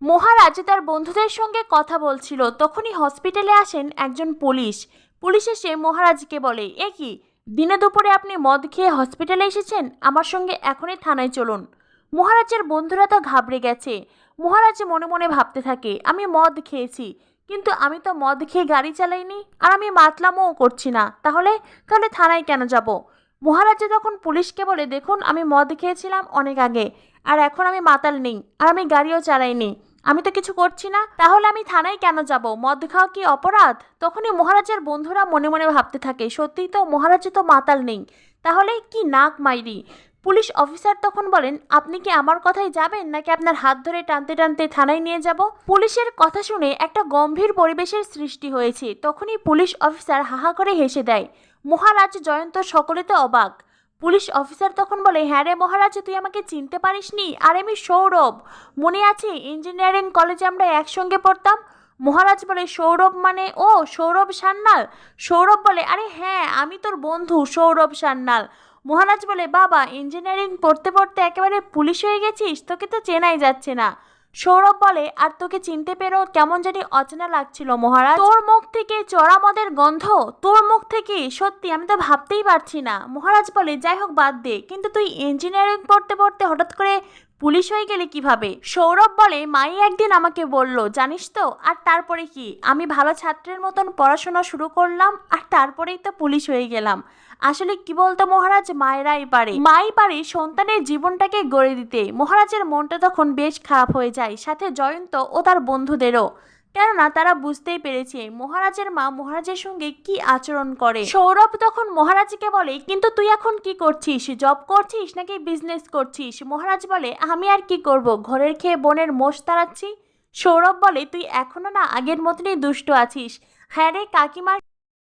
মহারাজ তার বন্ধুদের সঙ্গে কথা বলছিল, তখনই হসপিটালে আসেন একজন পুলিশ। পুলিশ এসে মহারাজকে বলে, এ কি, দিনে দুপুরে আপনি মদ খেয়ে হসপিটালে এসেছেন? আমার সঙ্গে এখনই থানায় চলুন। মহারাজের বন্ধুরা তো ঘাবড়ে গেছে। মহারাজ মনে মনে ভাবতে থাকে, আমি মদ খেয়েছি, কিন্তু আমি তো মদ খেয়ে গাড়ি চালাইনি, আর আমি মাতলামও করছি না, তাহলে তাহলে থানায় কেন যাব? মহারাজ তখন পুলিশকে বলে, দেখুন, আমি মদ খেয়েছিলাম অনেক আগে, আর এখন আমি মাতাল নেই, আর আমি গাড়িও চালাইনি, আমি তো কিছু করছি না, তাহলে আমি থানায় কেন যাব? মদ খাওয়া কি অপরাধ? তখনই মহারাজের বন্ধুরা মনে মনে ভাবতে থাকে, সত্যিই তো মহারাজ তো মাতাল নেই, তাহলে কি নাক মাইরি। পুলিশ অফিসার তখন বলেন, আপনি কি আমার কথায় যাবেন, নাকি আপনার হাত ধরে টানতে টানতে থানায় নিয়ে যাব? পুলিশের কথা শুনে একটা গম্ভীর পরিবেশের সৃষ্টি হয়েছে। তখনই পুলিশ অফিসার হাহা করে হেসে দেয়। মহারাজ, জয়ন্ত সকলে তো অবাক। পুলিশ অফিসার তখন বলে, হ্যাঁ রে মহারাজ, তুই আমাকে চিনতে পারিসনি? আর আমি সৌরভ, মনে আছে ইঞ্জিনিয়ারিং কলেজে আমরা একসঙ্গে পড়তাম? মহারাজ বলে, সৌরভ মানে? ও, সৌরভ সান্যাল। সৌরভ বলে, আরে হ্যাঁ, আমি তোর বন্ধু সৌরভ সান্যাল। মহারাজ বলে, বাবা, ইঞ্জিনিয়ারিং পড়তে পড়তে একেবারে পুলিশ হয়ে গেছিস, তোকে তো চেনাই যাচ্ছে না। সৌরভ বলে, আর তোকে চিনতে পেরেও কেমন জানি অচেনা লাগছিল মহারাজ। তোর মুখ থেকে চড়া মদের গন্ধ, তোর মুখ থেকে, সত্যি আমি তো ভাবতেই পারছি না। মহারাজ বলে, যাই হোক, বাদ দে, কিন্তু তুই ইঞ্জিনিয়ারিং পড়তে পড়তে হঠাৎ করে পুলিশ হয়ে গেলে কিভাবে? সৌরভ বলে, মাই একদিন আমাকে বলল, জানিস তো। আর তারপরে কি, আমি ভালো ছাত্রের মতন পড়াশোনা শুরু করলাম, আর তারপরেই তো পুলিশ হয়ে গেলাম। আসলে কি বলতো মহারাজ, মায়েরাই পারে, মাই পারে সন্তানের জীবনটাকে গড়ে দিতে। মহারাজের মনটা তখন বেশ খারাপ হয়ে যায়, সাথে জয়ন্ত ও তার বন্ধুদেরও, কেননা তারা বুঝতেই পেরেছে মহারাজের মা মহারাজের সঙ্গে কি আচরণ করে। সৌরভ তখন মহারাজকে বলে, কিন্তু তুই এখন কি করছিস? জব করছিস নাকি বিজনেস করছিস? মহারাজ বলে, আমি আর কি করব, ঘরের খেয়ে বোনের মোষ তাড়াচ্ছি। সৌরভ বলে, তুই এখনো না আগের মতনই দুষ্ট আছিস। হ্যাঁ রে কাকিমার